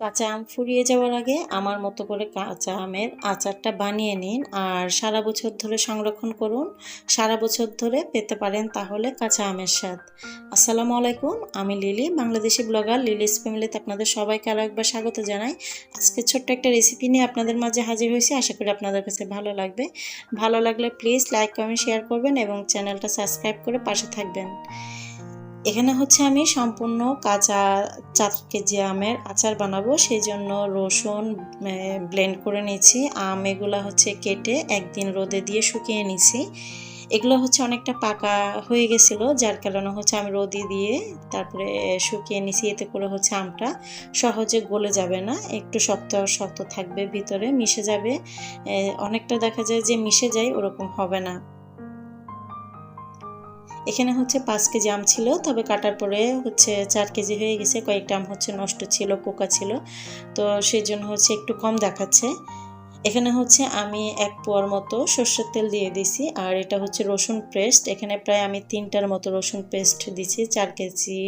কাঁচা আম ফুরিয়ে যাওয়ার আগে আমার মতো করে কাঁচা আমের আচারটা বানিয়ে নিন আর সারা বছর ধরে সংরক্ষণ করুন। সারা বছর ধরে পেতে পারেন তাহলে কাঁচা আমের স্বাদ। আসসালামু আলাইকুম, আমি লিলি, বাংলাদেশি ব্লগার লিলিস ফ্যামিলিতে আপনাদের সবাইকে আরও একবার স্বাগত জানাই। আজকে ছোট্ট একটা রেসিপি নিয়ে আপনাদের মাঝে হাজির হয়েছি। আশা করি আপনাদের কাছে ভালো লাগবে। ভালো লাগলে প্লিজ লাইক কমেন্ট শেয়ার করবেন এবং চ্যানেলটা সাবস্ক্রাইব করে পাশে থাকবেন। এখানে হচ্ছে আমি সম্পূর্ণ কাঁচা 4 কেজি আমের আচার বানাবো, সেই জন্য রসুন ব্লেন্ড করে নিয়েছি। আম এগুলো হচ্ছে কেটে একদিন রোদে দিয়ে শুকিয়ে নিয়েছি। এগুলো হচ্ছে অনেকটা পাকা হয়ে গেছিলো, যার কারণে হচ্ছে আমি রোদে দিয়ে তারপরে শুকিয়ে নিয়েছি। এতে করে হচ্ছে আমটা সহজে গলে যাবে না, একটু শক্ত শক্ত থাকবে, ভিতরে মিশে যাবে। অনেকটা দেখা যায় যে মিশে যায়, ওরকম হবে না। এখানে হচ্ছে 5 কেজি আম ছিল, তবে কাটার পরে হচ্ছে 4 কেজি হয়ে গেছে। কয়েকটা আম হচ্ছে নষ্ট ছিল, পোকা ছিল, তো সেই জন্য হচ্ছে একটু কম দেখাচ্ছে। এখানে হচ্ছে আমি 1 পোয়ার মতো সরষের তেল দিয়ে দিছি, আর এটা হচ্ছে রসুন পেস্ট। এখানে প্রায় আমি 3টার মতো রসুন পেস্ট দিছি 4 কেজি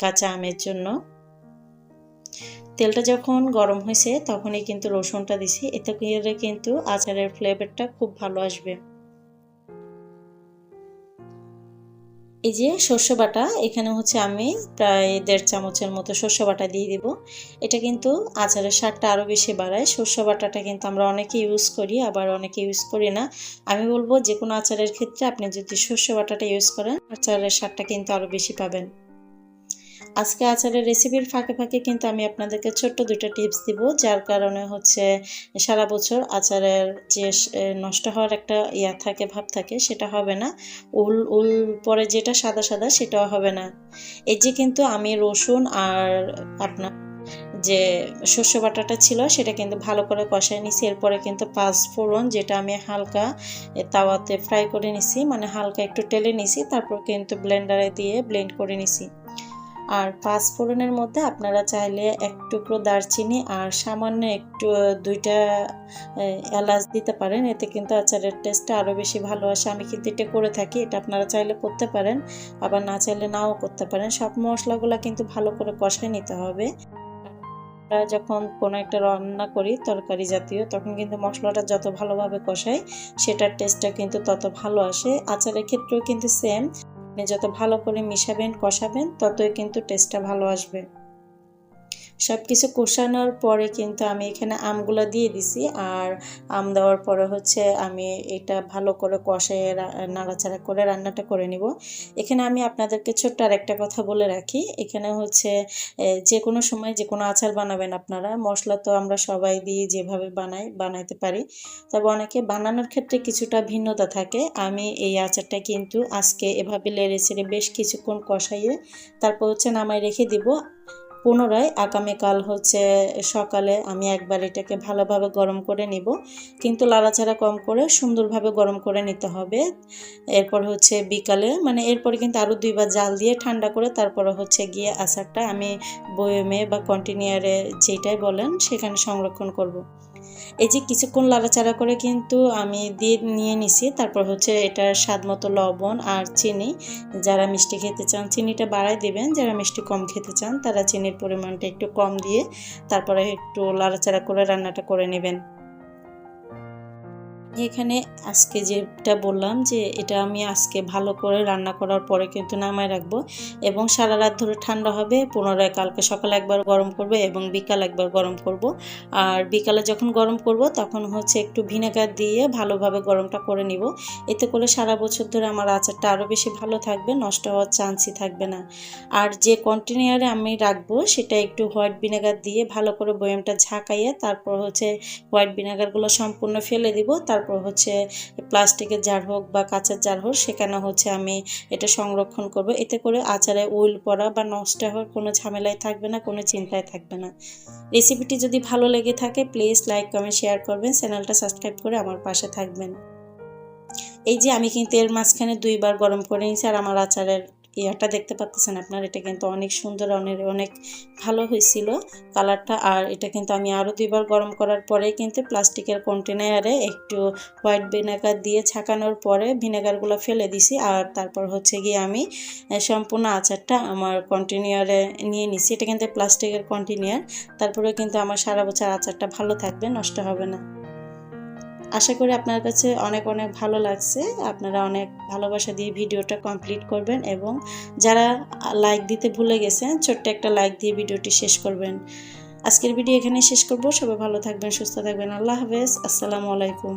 কাঁচা আমের জন্য। তেলটা যখন গরম হয়েছে তখনই কিন্তু রসুনটা দিছি, এতে করে কিন্তু আচারের ফ্লেভারটা খুব ভালো আসবে। এই যে সর্ষে বাটা, এখানে হচ্ছে আমি প্রায় 1.5 চামচের মতো সর্ষে বাটা দিয়ে দিব। এটা কিন্তু আচারের স্বাদটা আরও বেশি বাড়ায়। সর্ষে বাটাটা কিন্তু আমরা অনেকে ইউজ করি, আবার অনেকে ইউজ করি না। আমি বলবো যে কোনো আচারের ক্ষেত্রে আপনি যদি সর্ষে বাটাটা ইউজ করেন, আচারের স্বাদটা কিন্তু আরও বেশি পাবেন। আজকে আচারের রেসিপির ফাঁকে ফাঁকে কিন্তু আমি আপনাদেরকে ছোট্ট 2টা টিপস দিব, যার কারণে হচ্ছে সারা বছর আচারের যে নষ্ট হওয়ার একটা থাকে, ভাব থাকে, সেটা হবে না। উল উল পরে যেটা সাদা সাদা, সেটাও হবে না। এই যে কিন্তু আমি রসুন আর আপনার যে শস্য বাটাটা ছিল সেটা কিন্তু ভালো করে কষায় নিছি। এরপরে কিন্তু 5 ফোড়ন, যেটা আমি হালকা তাওয়াতে ফ্রাই করে নিছি, মানে হালকা একটু টেলে নিছি, তারপর কিন্তু ব্লেন্ডারে দিয়ে ব্লেন্ড করে নিছি। আর 5 ফোড়নের মধ্যে আপনারা চাইলে 1 টুকরো দারচিনি আর সামান্য একটু 2টা এলাচ দিতে পারেন, এতে কিন্তু আচারের টেস্টটা আরও বেশি ভালো আসে। আমি কিন্তু এটা করে থাকি, এটা আপনারা চাইলে করতে পারেন, আবার না চাইলে নাও করতে পারেন। সব মশলাগুলো কিন্তু ভালো করে কষায় নিতে হবে। আমরা যখন কোনো একটা রান্না করি তরকারি জাতীয়, তখন কিন্তু মশলাটা যত ভালোভাবে কষাই, সেটার টেস্টটা কিন্তু তত ভালো আসে। আচারের ক্ষেত্রেও কিন্তু সেম, আপনি যত ভালো করে মিশাবেন কষাবেন, ততই কিন্তু টেস্টটা ভালো আসবে। সব কিছু কষানোর পরে কিন্তু আমি এখানে আমগুলো দিয়ে দিছি, আর আম দেওয়ার পরে হচ্ছে আমি এটা ভালো করে কষায় নাড়াচাড়া করে রান্নাটা করে নিব। এখানে আমি আপনাদেরকে ছোট্ট আরেকটা কথা বলে রাখি, এখানে হচ্ছে যে কোনো সময় যে কোনো আচার বানাবেন আপনারা, মশলা তো আমরা সবাই দিয়ে যেভাবে বানাইতে পারি, তবে অনেকে বানানোর ক্ষেত্রে কিছুটা ভিন্নতা থাকে। আমি এই আচারটা কিন্তু আজকে এভাবে নেড়ে চেড়ে বেশ কিছুক্ষণ কষাইয়ে তারপর হচ্ছে নামায় রেখে দিব। পুনরায় আগামীকাল হচ্ছে সকালে আমি একবার এটাকে ভালোভাবে গরম করে নিব, কিন্তু লাড়াচাড়া কম করে সুন্দরভাবে গরম করে নিতে হবে। এরপর হচ্ছে বিকালে, মানে এরপরে কিন্তু আরও 2বার জাল দিয়ে ঠান্ডা করে তারপরে হচ্ছে গিয়ে আচারটা আমি বয়মে বা কন্টেনারে, যেটাই বলেন, সেখানে সংরক্ষণ করব। এই যে কিছুক্ষণ লাড়াচাড়া করে কিন্তু আমি দিয়ে নিয়ে নিছি। তারপর হচ্ছে এটার স্বাদ মতো লবণ আর চিনি, যারা মিষ্টি খেতে চান চিনিটা বাড়ায় দিবেন, যারা মিষ্টি কম খেতে চান তারা চিনির পরিমাণটা একটু কম দিয়ে তারপরে একটু লাড়াচাড়া করে রান্নাটা করে নেবেন। এখানে আজকে যেটা বললাম যে এটা আমি আজকে ভালো করে রান্না করার পরে কিন্তু নামায় রাখবো এবং সারা রাত ধরে ঠান্ডা হবে। পুনরায় কালকে সকালে একবার গরম করব এবং বিকাল একবার গরম করব। আর বিকালে যখন গরম করব তখন হচ্ছে একটু ভিনেগার দিয়ে ভালোভাবে গরমটা করে নিব। এতে করে সারা বছর ধরে আমার আচারটা আরও বেশি ভালো থাকবে, নষ্ট হওয়ার চান্সই থাকবে না। আর যে কন্টেনারে আমি রাখবো সেটা একটু হোয়াইট ভিনেগার দিয়ে ভালো করে বয়ামটা ঝাঁকাইয়ে তারপর হচ্ছে হোয়াইট ভিনেগারগুলো সম্পূর্ণ ফেলে দিব। তারপর হচ্ছে প্লাস্টিকের জার হোক বা কাঁচের জার হোক, সেখানে হচ্ছে আমি এটা সংরক্ষণ করব। এতে করে আচারে ওইল পড়া বা নষ্ট হওয়ার কোনো ঝামেলাই থাকবে না, কোনো চিন্তাই থাকবে না। রেসিপিটি যদি ভালো লেগে থাকে প্লিজ লাইক কমেন্ট শেয়ার করবেন, চ্যানেলটা সাবস্ক্রাইব করে আমার পাশে থাকবেন। এই যে আমি কিন্তু এর মাঝখানে 2বার গরম করে নিয়েছি, আর আমার আচারের ইয়াটা দেখতে পাচ্ছেন আপনারা, এটা কিন্তু অনেক সুন্দর, অনেক ভালো হয়েছিল কালারটা। আর এটা কিন্তু আমি আরও 2বার গরম করার পরে কিন্তু প্লাস্টিকের কন্টেনারে একটু হোয়াইট ভিনেগার দিয়ে ছাকানোর পরে ভিনেগারগুলো ফেলে দিছি। আর তারপর হচ্ছে গিয়ে আমি সম্পূর্ণ আচারটা আমার কন্টেনারে নিয়ে নিছি। এটা কিন্তু প্লাস্টিকের কন্টেনার, তারপরে কিন্তু আমার সারা বছর আচারটা ভালো থাকবে, নষ্ট হবে না। আশা করি আপনার কাছে অনেক ভালো লাগছে। আপনারা অনেক ভালোবাসা দিয়ে ভিডিওটা কমপ্লিট করবেন এবং যারা লাইক দিতে ভুলে গেছেন ছোট্ট একটা লাইক দিয়ে ভিডিওটি শেষ করবেন। আজকের ভিডিও এখানেই শেষ করব। সবাই ভালো থাকবেন, সুস্থ থাকবেন। আল্লাহ হাফেজ। আসসালামু আলাইকুম।